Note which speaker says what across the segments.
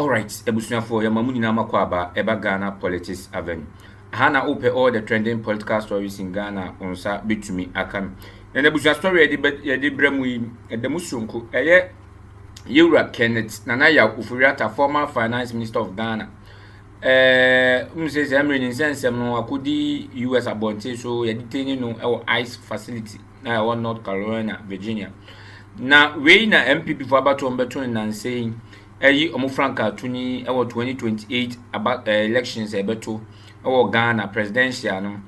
Speaker 1: All right, ebusunya for your mamuni na makwaba eba Ghana Politics Avenue. Hana ope all the trending political stories in Ghana onsa bitumi akam. And ebusunya story yedi bremu the musunku eye Yura Kenneth Nanaya Ofori Atta, former finance minister of Ghana. Says Emily in sense no akudi US abonte so yedi no our ICE facility na one North Carolina, Virginia. Na we na NPP for about 20 saying omo franka tuni 2028 about elections ebeto Ghana presidential no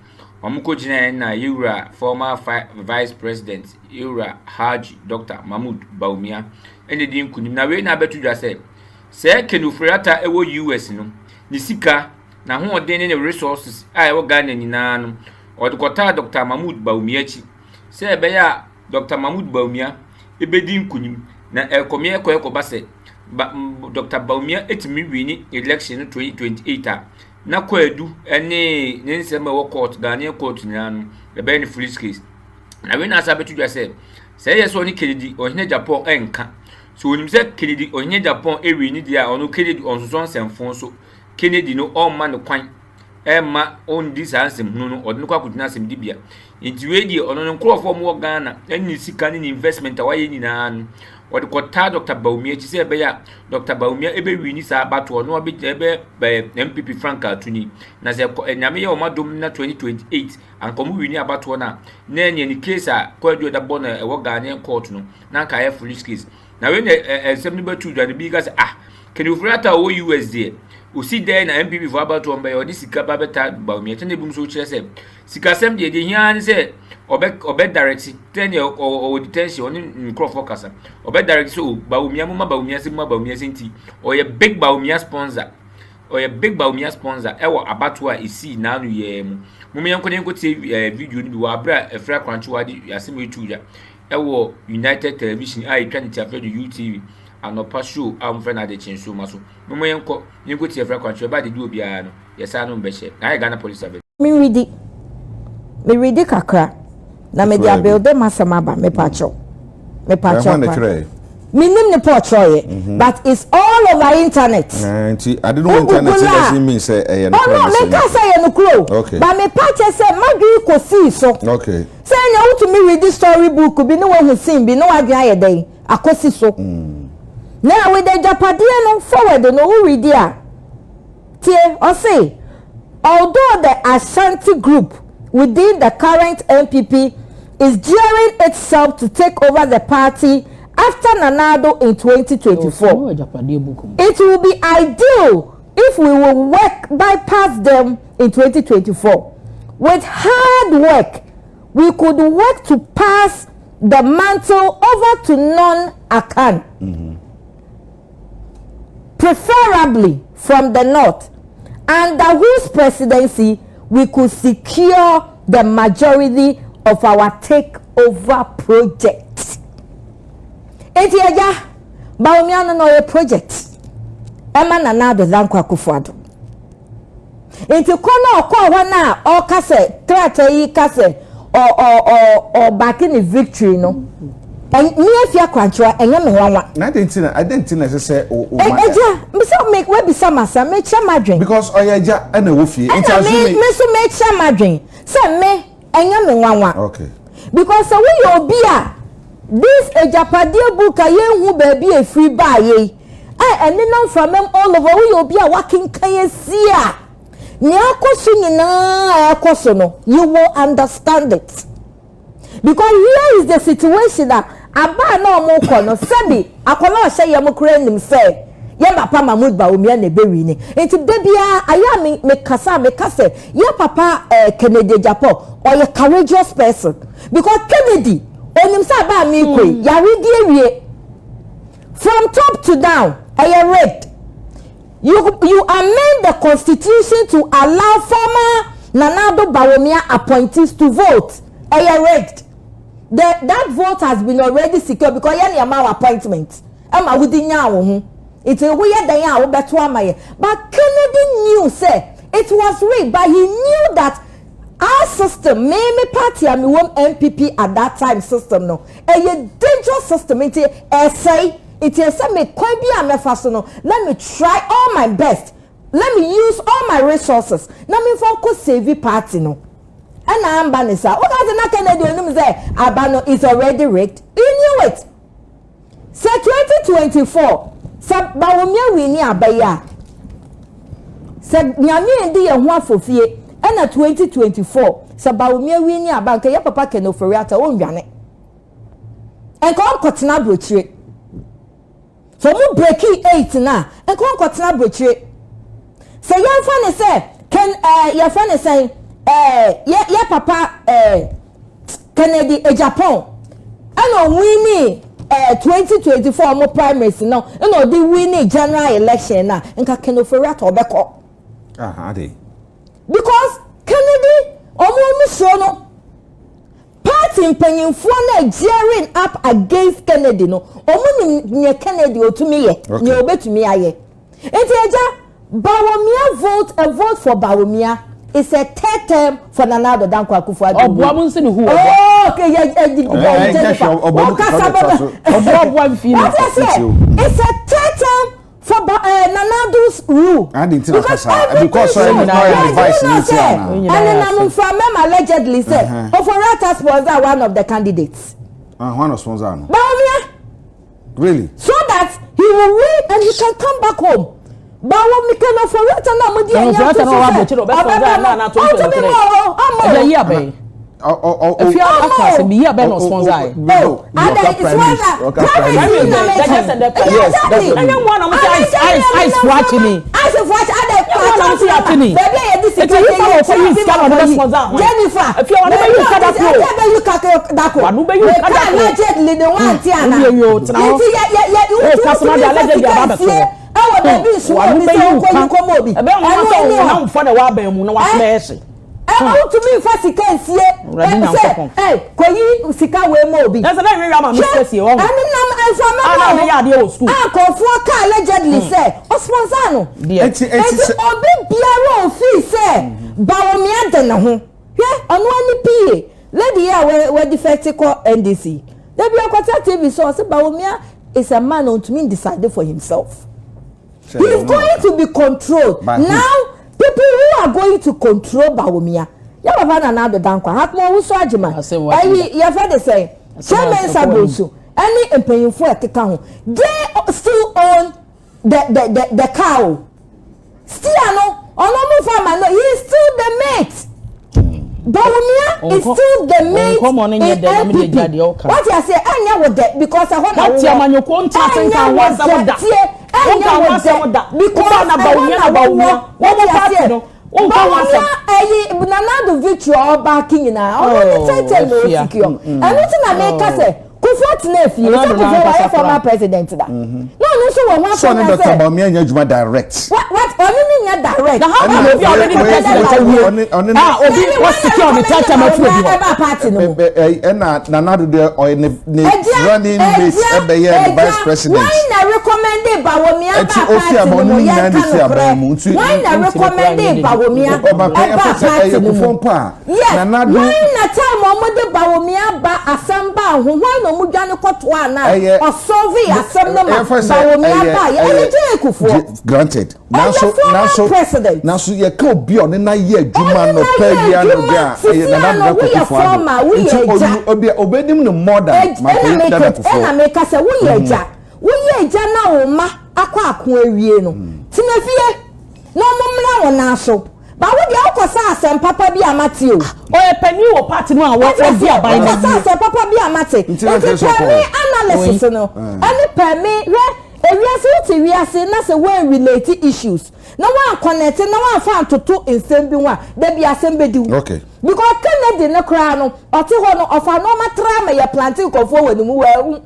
Speaker 1: omo ko gina na Yura former vice president Yura Haji Dr. Mahmoud Bawumia ene din kunim na we na betu dwa se kenu Ofori Atta US no ni sika na ho odene ne resources Ghana nyina no odukota Dr. Mahmoud Bawumia chi se ebeya Dr. Mahmoud Bawumia ebedin kunim na ekomie ekobase Dr. Bawumia etimi wini election 2028 na kwadu ene nsema wo court Ghana court nyano ebe ni free case na we na asabetu dwa se yeso ni Kennedy ohine Japan enka so onim se Kennedy ohine Japan ewini dia ono Kennedy onsoson semfon so Kennedy no all man kwan Emma on this ansem no odno kwa kudina asem dibia nti we die ono no nkrofo mo Ghana eni sika ni investment awaye nyina no wodi kota Dr. Bawumia chi se ebe ya Dr. Bawumia ebe wini sa bato no obi ebe NPP franka tuni na se nyame ye o madom na 2028 ankomu wini abato na enye ni case a kwadu da bona ewo Ghana court no na ka ye full case na we ensem ni batu dwa ni bi ga se can you Ofori Atta o USD usi there na NPP for about one by odi sika ba beta Bawumia tene bum so kire se sika sem de hian se obe direct ten o detention oni microphone kasa obe direct so Bawumia mo Bawumia se mo Bawumia senti o ye big Bawumia sponsor ewo abato a isi na anu ye mu mo yanko ne nko tie video ni bi wa bra efra kwanchi wadi asem etuja ewo United Television twa ni tia Fredo UTV anopa show am friend de chinso maso mo yanko tie efra kwanchi ba de di obia no yesa no mbehye na Ghana Police Service
Speaker 2: me ready kakra na me dia build masamaba me pacho minim ne portray but it's all over internet
Speaker 3: I don't know internet doesn't mean say
Speaker 2: no me ka say no kro but me pacho say madu ko see so
Speaker 3: okay
Speaker 2: say na to me read this story book bi no one sin bi no adwan aye den akosi so na we dey japade no forward no who read here tie or say although the Ashanti group within the current NPP is gearing itself to take over the party after Nanado in 2024. It will be ideal if we will bypass them in 2024. With hard work, we could work to pass the mantle over to non-Akan, preferably from the north, under whose presidency we could secure the majority of our takeover project. Etiaja Bawumia no project. Emma Nanado Zankwa Kufuado. Enti kono okwa na o kase trata yi kase or back in the victory no. And me afia kwanchwa enye me wanwa.
Speaker 3: I didn't say
Speaker 2: eja me so make we be samasa me cha madwen.
Speaker 3: Because oyeja na wo fie.
Speaker 2: Enti me so me cha madwen. Say me enye me wanwa.
Speaker 3: Okay.
Speaker 2: Because we obi a this ejapade book ayenhu baby e free buy ye ene non from them all over we obi a working kan sia ni akoso nyina akoso no you will understand it because here is the situation that aba na omo kono sebi akola o hye ye mokra nim say ye papa Mahmoud Bawumia na bewi ni enti debia aya me kasa ye papa Kennedy Japan or a courageous person because Kennedy onim sa ba mi koi ya we die from top to down I read you amend the constitution to allow former Nanado Bawumia appointees to vote I read that vote has been already secured because any amount appointment am we di nya wo hu it we ye dan ya wo beto amaye but Kennedy knew say it was rigged but he knew that our system, me party and we NPP at that time system no. A dangerous system. It say it is me kwan bi a me fa so no let me try all my best let me use all my resources na me for ko save party no and I am banisa o ga na Kennedy onum say abano is already rigged you knew it say 2024 say Bawumia wini abaya say nyame ndi ye ho afofie and 2024 say Bawumia wini abanka ya papa Ken Ofori Atta o nwane en ko kotena brochire so mu breaking 8 na en ko kotena brochire say yan fa ne say Ken ya fa ne say ya papa Kennedy Japan and winning 2024 mo primaries no and the winning general election na nka Ken Ofori Atta obeko
Speaker 3: dey
Speaker 2: because Kennedy omo so no party mpanyimfo na gearing up against Kennedy no omo ni Kennedy otumi ye ni obetumi aye enti eja Bawumia vote for Bawumia. It's a third term for Nana Dankwa Akufo-Addo. Okay, it's a third term for Nanado's rule.
Speaker 3: Because
Speaker 2: allegedly said, Ofori Atta sponsor one of the candidates.
Speaker 3: One of sponsor.
Speaker 2: Bawumia.
Speaker 3: Really?
Speaker 2: So that he will win and he can come back home. Bawumia Ken Ofori Atta na mo di anya to say.
Speaker 4: If you are actors, be here, be no sponsor.
Speaker 2: No, and it's
Speaker 4: ice watching me.
Speaker 2: Ice watch other Jennifer,
Speaker 4: if you want to you
Speaker 2: how to me for sika sie eh koyi sika we mo bi
Speaker 4: that's na rira ma mistress ye won
Speaker 2: and nam
Speaker 4: na ya de o school
Speaker 2: akofo ka allegedly say o sponsor no eti obi biara o fi say Bawumia de na ho hwe ono ani pie lady ya we defect ko NDC they be akwata TV so say Bawumia is a man on to me decide for himself. He is going to be controlled now. People who are going to control Bawumia. Ya baba na na do dankwa. Hakmo wo so agema. Ayi ya fa de say. Chairman Sabosu. Any empanyinfo ekeka ho. They still own the cow. Still no. Ono mu farmer no. He is still the mate. Bawumia is still the mate in NPP. What you say? Anya with that because I want to.
Speaker 4: What you man you contact can once about that. Because na Bawumia. What you say?
Speaker 2: Bawumia Nanado victory all backing na. Oh, tell no secure. And nothing na make say Kufuor na fie. Say former president da. No so we wan
Speaker 3: so na Dr. Bawumia nya juma direct.
Speaker 2: What only nya direct.
Speaker 4: Na how you be already the president. Obi what secure on the third term of
Speaker 2: party no.
Speaker 3: Na Nanado there or in the running mate the vice president.
Speaker 2: Why na recommend Bawumia ba party no? Why na recommend Bawumia ba party no? Nanado why na time omo Bawumia ba asamba ho why no mu dwane kotwa na o solve asem no ma Bawumia ba ye eleje Kufuor
Speaker 3: granted now so ye ka obi on na ye adwuma no pa bia no bia Nanado Kufuor obedim no more than my Kufuor
Speaker 2: na make say wo ye eja na wo ma akwa awie no tinafie no momra wo na so ba wo dia ukosa asem papa bi amate o
Speaker 4: e pani wo party no a wo di aban na
Speaker 2: ukosa asem papa bi amate e analysis no ani pami ewiase uti wiase na se we relate issues na wa connect na wa fa toto ensem bi wa da bi asem be di
Speaker 3: okay
Speaker 2: because Kennedy no kra no ote ho no ofa no matra ma ya planting kofo wani mu well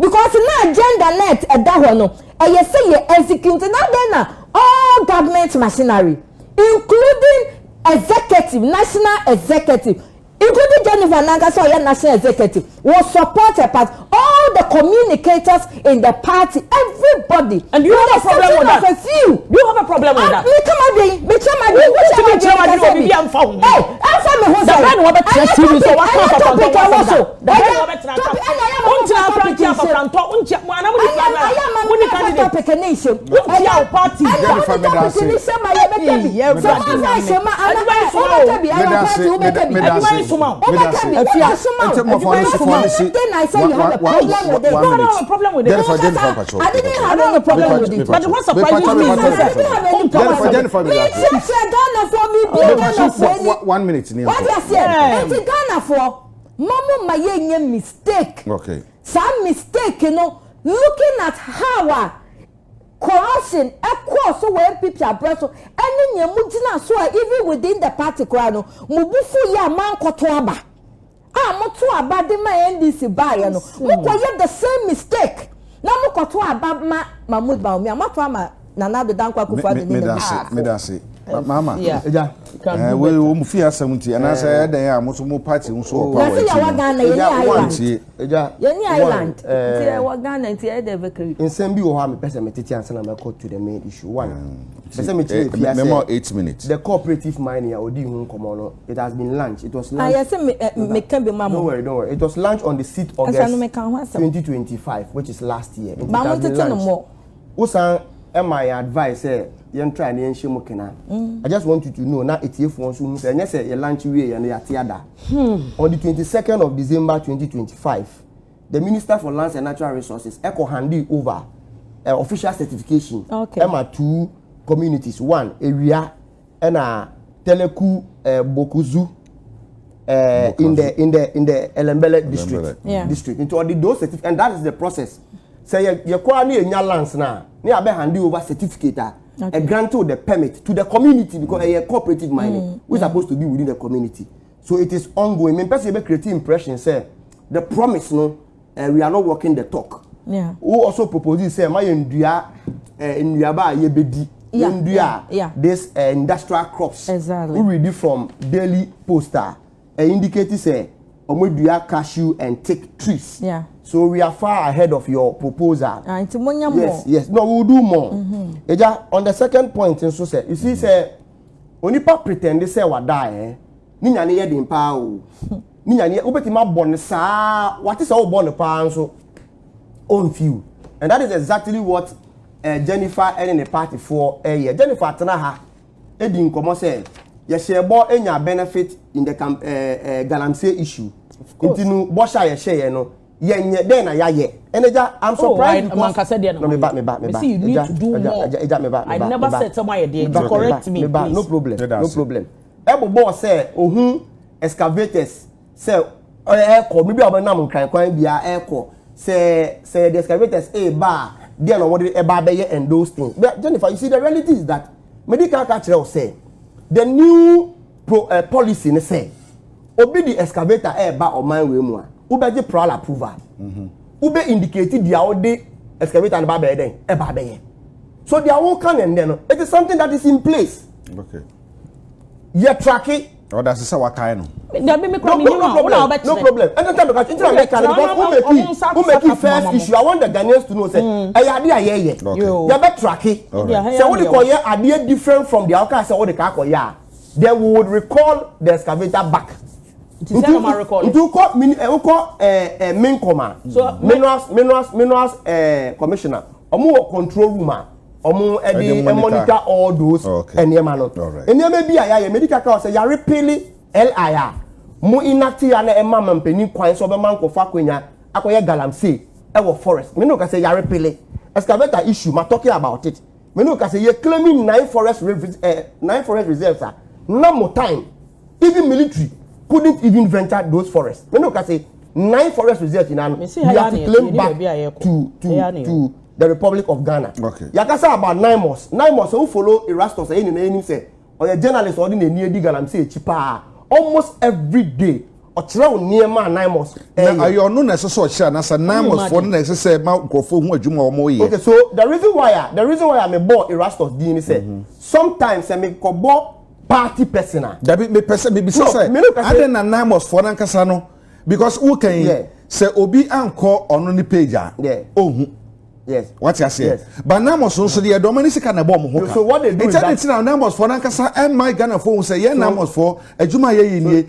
Speaker 2: because na agenda net e da ho no e ye say ye execute na then na all government machinery including executive national executive including Jennifer Nangaso ya national executive will support a part all the communicators in the party everybody
Speaker 4: and you have a problem with that
Speaker 2: you
Speaker 4: have a problem with that
Speaker 2: me come again me chama dey
Speaker 4: be am found
Speaker 2: hey answer me who say
Speaker 4: the man wo be TV so what kind of
Speaker 2: topic
Speaker 4: the man wo be untia bakanto untia ana mu di plan mu ni candidate pekenation untia party
Speaker 3: Jennifer Medase
Speaker 2: sama ya bekebi sama sama ana bekebi ana party u bekebi
Speaker 4: adwai suma
Speaker 2: afia
Speaker 3: suma
Speaker 2: then I say you have a problem with it I didn't have any problem with it
Speaker 4: but what surprises me is
Speaker 3: Jennifer
Speaker 2: Ghana for me
Speaker 3: 1 minute ni
Speaker 2: what you say it's Ghana for mama maye mistake
Speaker 3: okay
Speaker 2: some mistake you know looking at how corruption equals so where people are brought so any nyamujina so even within the party kwano mubufu ya man koto aba moto aba de ma NDC ba ya no mukoye the same mistake na mukoto aba Mahmood Bawumia moto ama Nana Dankwa Kufa de
Speaker 3: me dance mama eja we wo mu fi asem nti ana say den ya mo so mo party nso o power
Speaker 2: ya wa Ghana
Speaker 3: yeni
Speaker 2: island nti ya wa Ghana nti ya de vekari
Speaker 5: nsem bi wo ha me pese me tete ansa na me go to the main issue one pese me tiri fi ase
Speaker 3: memo 8 minutes
Speaker 5: the cooperative mining odi hu nkomo no it has been launched it was launched
Speaker 2: I say me can be mama
Speaker 5: don't worry it was launched on the 6th August 2025 which is last year it has been launched usan my advice yen try na yen hye mukena I just want you to know na etiefo so hu say nya say ye launch we ye na ya tiada on the 22nd of December 2025 the Minister for Lands and Natural Resources eco handed over official certification my two communities one area and Teleku Bokuzu in the Elembele district into all the those certificates and that is the process say ye kwa na enya lands na ne abe hand over certificate a grant to the permit to the community because a cooperative mining we supposed to be within the community so it is ongoing me person be create impression say the promise no we are not working the talk who also propose say my ndua nduaba ye bedi ndua this industrial crops
Speaker 2: exactly
Speaker 5: we read it from Daily Poster indicate say omodua cashew and teak trees so we are far ahead of your proposal yes no we will do more eja on the second point so say you see say onipa pretend say wada ni nyane ye din pa o ni nyane obetima born sa what is all born pa so on few and that is exactly what Jennifer and the party for Jennifer tana ha edin komo say ye share bo enya benefit in the galamsey issue intinu bo sha ye share no yenye den na yaye eneja I'm surprised
Speaker 4: no me ba see you need to do more I never said somebody there to correct me
Speaker 5: no problem ebobo say ohun excavators say eko me bi abanam nkran kwan bia eko say the excavators ba there no what e ba be and those things but Jennifer you see the reality is that medical culture say the new policy ne say obi the excavator ba oman we mu a ubeji prior approval ube indicated dia ode excavator and ba be den e ba be so dia won kan and then it is something that is in place
Speaker 3: okay
Speaker 5: you track it
Speaker 3: or that's say wakai no
Speaker 5: no problem anytime because intra make can because who make it first issue I want the Ghanaians to know say e ya dey ayeye you be track it say what they call here are different from the outcast say what they call here they would recall the excavator back main command so minerals commissioner omo control room omo monitor all those enema no enema bi aya medical car say ya repeal LIR mo inactive na ema mampeni kwan so be man ko fa kwanya akoye galamsey e wo forest me no ka say ya repeal excavator issue ma talking about it me no ka say you claiming 9 forest reserves no more time even military couldn't even venture those forests. When you can say 9 forest reserves in Ghana, you have to claim back to the Republic of Ghana.
Speaker 3: Okay.
Speaker 5: You can say about 9 months. 9 months who follow Erastus and say, or a journalist or in the near Ghana say cheaper almost every day. Or try near man 9 months.
Speaker 3: Are you no necessary share? Nasa 9 months for necessary amount go for who juma or more.
Speaker 5: Okay, so the reason why I'm a boy Erastus DNA say sometimes I make kobo party persona.
Speaker 3: That be person be so say. I then na 9 months for nankasa no because who can say obi anko on the page oh
Speaker 5: Yes.
Speaker 3: What you say? But Namos also the Dominic can a bomb.
Speaker 5: So what they do is
Speaker 3: that now Namos for Nankasa and my Ghana phone say, yeah, Namos for a Juma ye,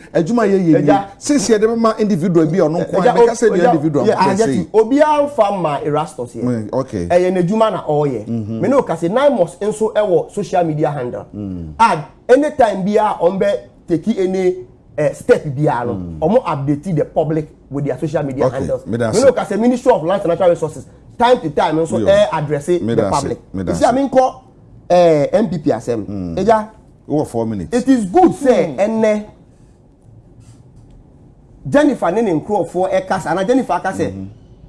Speaker 3: since you have individual be on no point. I say the individual.
Speaker 5: Yeah, I get you. Obia farmer Erastus here.
Speaker 3: Okay.
Speaker 5: And a Jumana all ye. Me no kasi Namos also our social media handle. Add anytime be on be take any step bia no omo update the public with their social media handles. Me no kasi Ministry of Lands and Natural Resources time to time also addressing the public. You see I mean call NPP asem. Eja
Speaker 3: over 4 minutes.
Speaker 5: It is good say enne Jennifer nene nkro for ekas and Jennifer ka say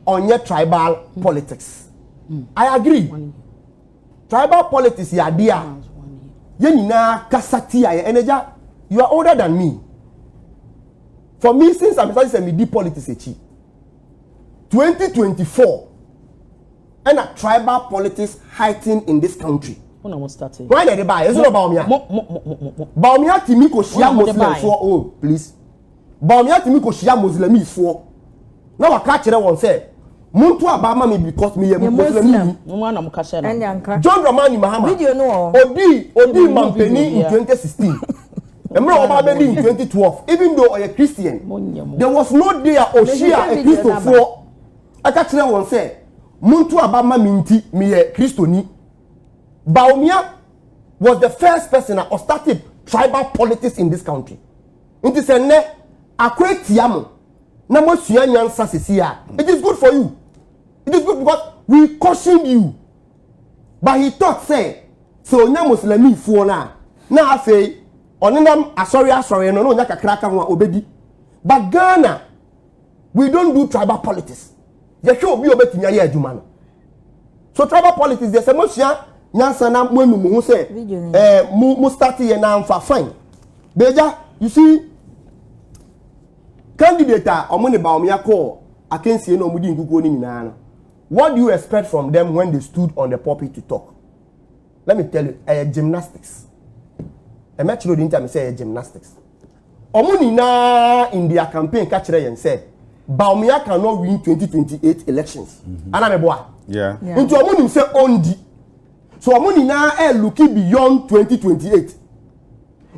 Speaker 5: on your tribal politics. I agree. Tribal politics ya dia. Ye nyina kasati aye eneja you are older than me. For me, since I'm starting to do politics, 2024, and a tribal politics heightened in this country.
Speaker 4: When I was starting.
Speaker 5: Why did they buy? It's not Bawumia. Bawumia Timiko Shia Muslims for oh please. Bawumia Timiko Shia Muslims for. Now I catch it one say. Muntu abama me because me a Muslim. John Dramani Mahama.
Speaker 2: Video no.
Speaker 5: Odi Mampeni in 2016. Remember about baby in 2012. Even though you're a Christian, there was no day Oshia a Christo for. I catch it one say. Muntu abama minti me a Christoni. Bawumia was the first person that started tribal politics in this country. It is a ne akwetiamo. Namo suyanyan sasisia. It is good for you. It is good because we caution you. But he thought say so nya Muslimi for na afi onenam asori no nya kakraka ho obedi. But Ghana we don't do tribal politics. Ye hwe obi obetinya ye adwuma no. So tribal politics there's a motion nyansa na mwenu mu say mu start ye na amfa fine. Beja you see candidate omune Bawumia call against you no mudi nkuko ni nyina no. What do you expect from them when they stood on the pulpit to talk? Let me tell you, gymnastics. A match road interview say gymnastics. Omunina in their campaign catch and say Bawumia cannot win 2028 elections. Anameboa.
Speaker 3: Yeah.
Speaker 5: Into Omunim say ondi. So Omunina looking beyond 2028.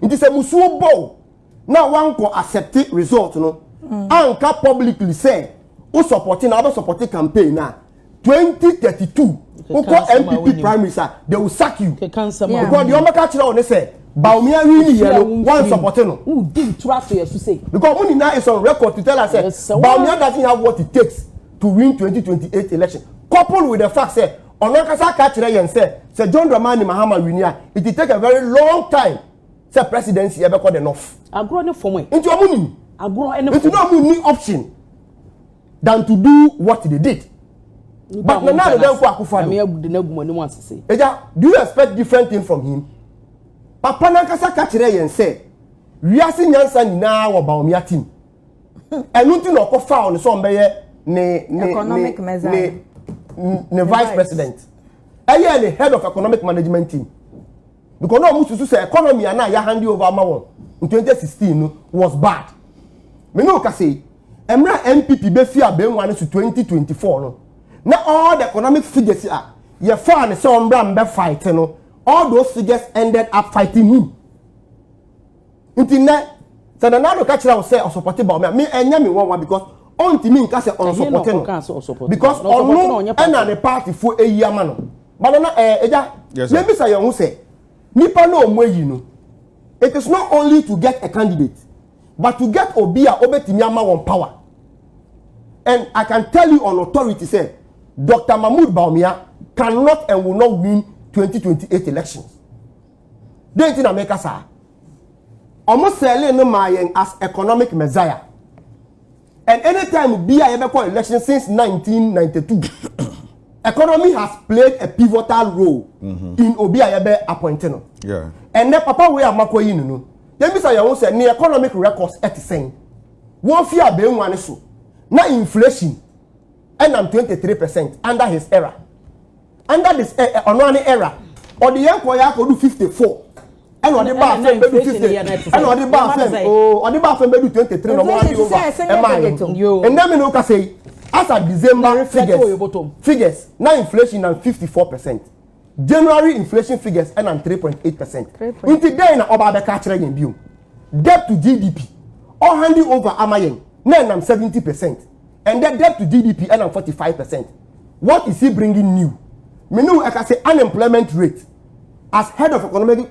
Speaker 5: It is a musuo ball. Now one can accept it result, no. Anka publicly say, who supporting other supporting campaign now. 2032, who call NPP Prime Minister, they will sack you. Because the Omaka Chira on say, Bawumia really yellow, one supporting.
Speaker 4: Who did trust you to say?
Speaker 5: Because Munina is on record to tell us that Bawumia doesn't have what it takes to win 2028 election. Coupled with the fact that Onakasa Kachira and say John Dramani Mahama Winia, it will take a very long time. Say presidency ever called enough.
Speaker 4: I grow enough for me.
Speaker 5: Into Amuni.
Speaker 4: I grow enough.
Speaker 5: Into no Amuni option than to do what they did. But now they don't go Akufado. Eja, do you expect different thing from him? Papa Nankasa Kachire and say, we are seeing Yansa now about Bawumia team. And nothing no ko found so mbeye
Speaker 2: economic measure.
Speaker 5: Ne vice president. Eye the head of economic management team. Because no much to say economy na ya hand over ma in 2016 was bad. Me no ka say emra NPP be fi abenwa to 2024 no. Now all the economic figures are ye for and so mbe fight no. All those figures ended up fighting him. Until now, so the now catch will say or support Bawumia. Me enya me one because until me nka say on support no. Because on no and the party for a year man. But na eja maybe say you say nipa no omwe no. It is not only to get a candidate, but to get Obia obetimi ama one power. And I can tell you on authority say Dr. Mahmoud Bawumia cannot and will not win 2028 elections. They in America sir. Almost selling no mayen as economic messiah. And anytime Bia ever call election since 1992, economy has played a pivotal role in Obia ebe appointing.
Speaker 3: Yeah.
Speaker 5: And then Papa we are makoyi no. Then be say you say ni economic records at saying. One fear be one so. Na inflation and I'm 23% under his era. Under this era, or the young boy could do 54. And on the bar, do 50. And on the bar, or the bar, do 23. And then we say, as of December figures now inflation and 54%. January inflation figures and 3.8%. Until then, about the catcher again, debt to GDP, all handing over Amayen, now 70%, and the debt to GDP and 45%. What is he bringing new? Me know I can say unemployment rate as head of economic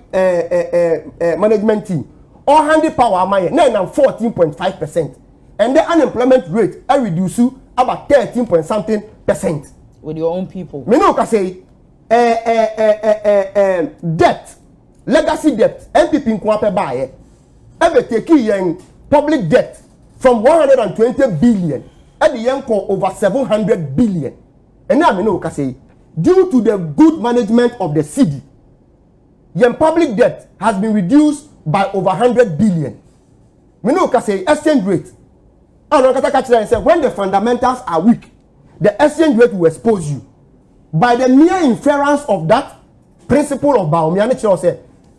Speaker 5: management team, all handing power Amayen, now 14.5%, and the unemployment rate I reduce you about 13.something%
Speaker 2: with your own people.
Speaker 5: Me know I can say. Debt, legacy debt, NPP nkwape baye. Ebe take yen public debt from 120 billion, ebe yen ko over 700 billion. And now me know ka say, due to the good management of the city, yen public debt has been reduced by over 100 billion. Me know ka say exchange rate. And I say when the fundamentals are weak, the exchange rate will expose you. By the mere inference of that principle of Bawumia,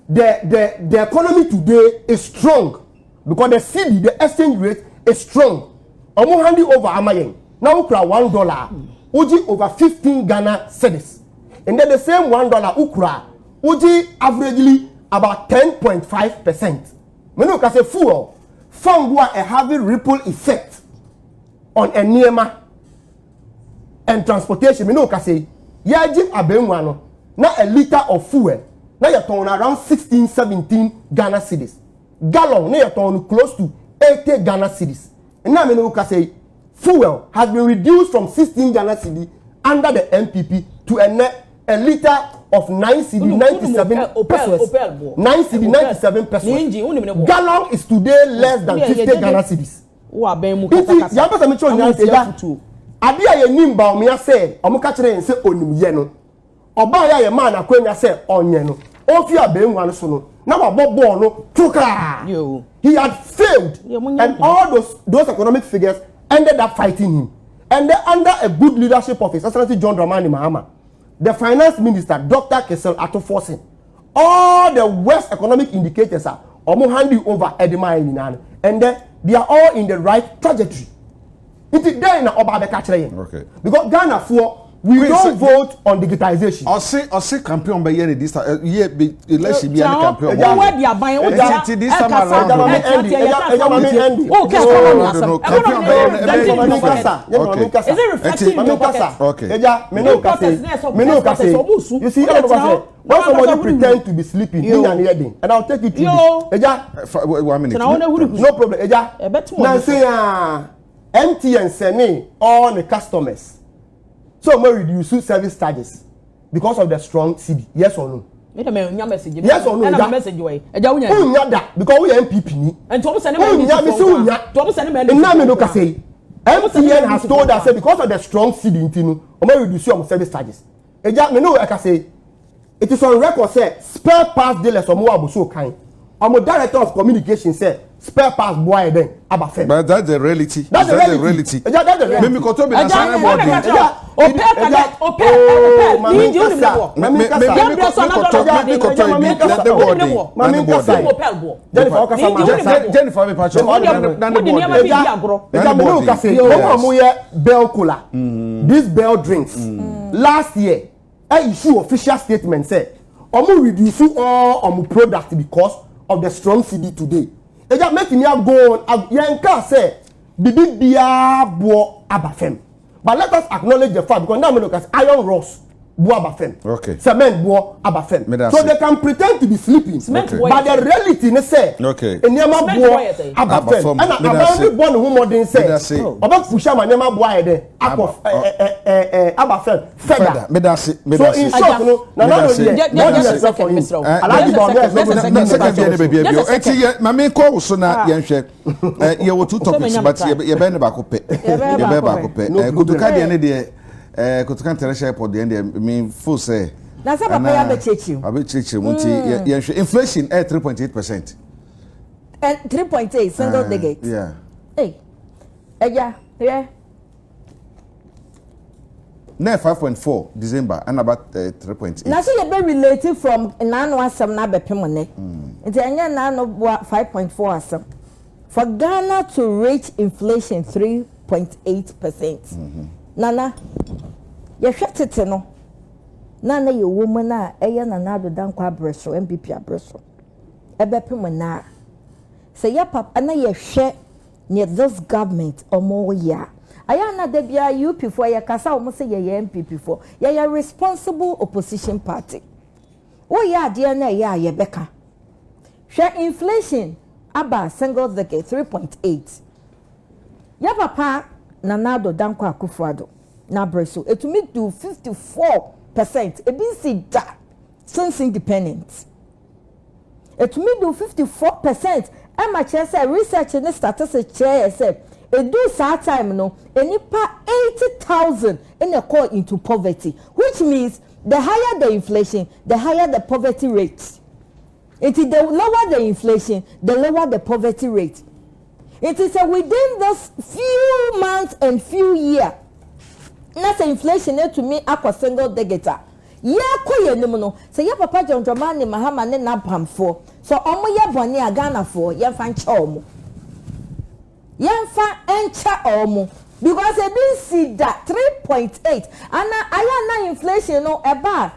Speaker 5: the economy today is strong because the cedi, the exchange rate is strong. Omo handi over Amayen. Now ukra $1, uji over 15 Ghana cedis. And then the same $1 ukra, uji averagely about 10.5%. Menu ka say fuel, fangwa a heavy ripple effect on Enema and transportation. Menu ka say ya give abenwano na a liter of fuel na you turn around 16-17 Ghana cedis. Gallon na you turn close to 80 Ghana cedis. And now me know say fuel has been reduced from 16 Ghana cedi under the NPP to a liter of 9 cedi 97 pesos. 9 cedi 97 pesos. Gallon is today less than 50 Ghana cedis. Ya pesa me chon yan Adia ye nim Bawumia say omuka kire nse onimye no oba ya ye man akwanya say onye no ofi abenwa no so no na wabobbo no tuka he had failed and all those economic figures ended up fighting him. And then under a good leadership of His Excellency John Dramani Mahama, the finance minister Dr. Kesel Ato all the worst economic indicators are omo handing over Edema and then they are all in the right trajectory. It is there in okay. Because Ghana we don't vote on digitization.
Speaker 3: I say campaign by year this election be campaign. This time around.
Speaker 2: Is it reflecting in your pocket?
Speaker 3: Okay.
Speaker 5: You see, when somebody pretend to be sleeping, and I'll take you to this.
Speaker 3: 1 minute.
Speaker 5: No problem. Now say MTN sending all the customers. So we reduce service charges because of the strong cedi. Yes or no? Yes or no? Because we NPP ni. And MTN has told us because of the strong cedi, we reduce our service charges. Me know I can say it is on record say spare parts dealers or more so kind. I'm a director of communication say spare parts boy then abafem. But
Speaker 3: that's the reality.
Speaker 5: That's the reality.
Speaker 3: That's the reality. Me koto be na sana body.
Speaker 5: This Bell drinks. Last year, I issue official statement say, "Omo reduce all product because of the strong cedi today." They just make me go on. Yanka say, "Bibi biya bo abafem." But let us acknowledge the fact because now we look at iron rods bo abafem.
Speaker 3: Okay.
Speaker 5: Cement bo abafem. So they can pretend to be sleeping.
Speaker 3: Okay.
Speaker 5: But the reality they say.
Speaker 3: Okay.
Speaker 5: Enema bo abafem. And abafem born who modern say. Oba pusha ma enema bo ayede. Akof abafem. Feather. So in short, no. Now no yourself for him. Alaji Bawumia.
Speaker 3: Mami call so na yenhwe. Ye wo two topics but ye be ne ba ko pe. Ye be ba ko pe. Kutuka de ne de Kutuka International Airport de me full say.
Speaker 2: Na say papa ya be chechi.
Speaker 3: Abi chechi munti yenhwe inflation at 3.8%.
Speaker 2: And 3.8 single digit.
Speaker 3: Yeah.
Speaker 2: Hey. Yeah.
Speaker 3: Now 5.4 December and about 3.8.
Speaker 2: Now so you be related from nano asem na be pemone. Nti enye nano 5.4 asem. For Ghana to reach inflation 3 3.8%. Nana, you shut it no. Nana, you woman, Nana, the Dankwa Bresso, NPP Bresso. Ebepimana. Say, ya pap, and I share near this government or more ya. Ayana debia UP for ya kasa almost say ya MPP for ya responsible opposition party. Oh ya dear na ya Beka. Share inflation aba single decade 3.8. Ya papa Nanado Dankwa Akufo-Addo na Bresso it to me do 54%. It been see that since independence. It to me do 54%. Emma chair say research in the statistics chair said it do that time no enipa 80,000 in a call into poverty, which means the higher the inflation, the higher the poverty rate. It is the lower the inflation, the lower the poverty rate. It is within those few months and few years. That's inflation to me aqua single digita. Yeah, koye no. So ya papa John Dramani Mahama ne na pamfo. So omo ya boni agana for ya fan chomo. Yemfa encha omo because e bin see that 3.8 and aya inflation no eba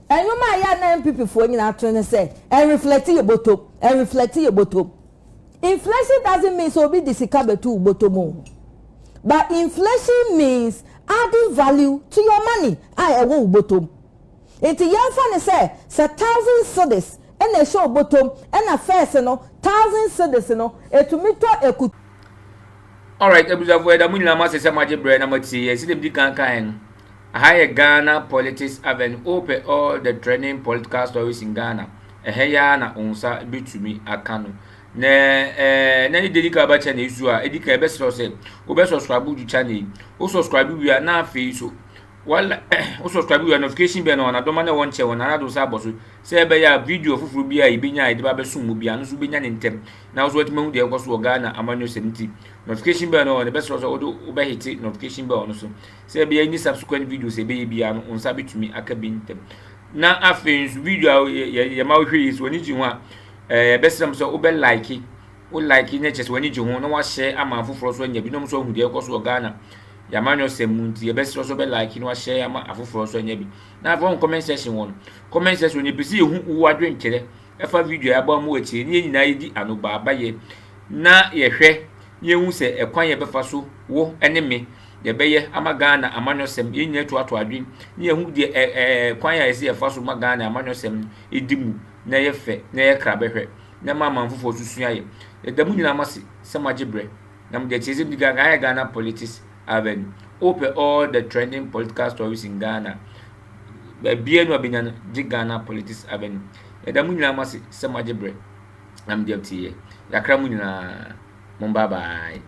Speaker 2: enuma aya na MPP for nyina to say and reflect your bottom inflation doesn't mean so be disika betu bottom but inflation means adding value to your money I won bottom it yemfa ne say 1,000 cedis and a show bottom and a first no 1,000 cedis no etumito ekut.
Speaker 1: All right, Abuja for the Munila Master Samaji Brain, I'm see, I see them Dikankan. A higher Ghana politics have an open all the trending political stories in Ghana. A Hayana onsa be to me a canoe. Ne dedica batchan is you are Edika best or say, Obeso subscribe to channel. Also subscribe we are now face. Well, also subscribe your notification bell on. I don't mind one chair on another sabos. Say by a video of Rubia, Ibinya, the Babasum, Mubian, Subian in tem. Now, what moon there was to Ghana, Amano 70. Notification bell on the best also obey it, notification bell also. Say by any subsequent videos, a baby on Sabit to me, I can be them. Now, after video, your mouth is when you want best some so obey like it. Would like in nature when you want to share a mouth for when you become so who dear cost to Ghana. Yamanyo semunti ye best also be like you know share ama afoforo so nya bi na from comment section one comment section ni bisi hu wadwen kire efa video ya ba mu echi ni nyina yidi anoba abaye na ye hwe ye hu se ekwan ye befa so wo ene me ye beye ama Ghana amanyo sem ye nya to adwen ni ye hu de kwan ya ese efa so ma Ghana amanyo sem edimu na ye fe na ye kra behwe na mama mfofo susua ye edamu nyina masi samaje bre na mde cheze bi Ghana politics have open all the trending political stories in Ghana. Be no Benyan Ghana politics avenue. Edamunina masi samaje bre. I'm the FTA. Yakramuna. Bye.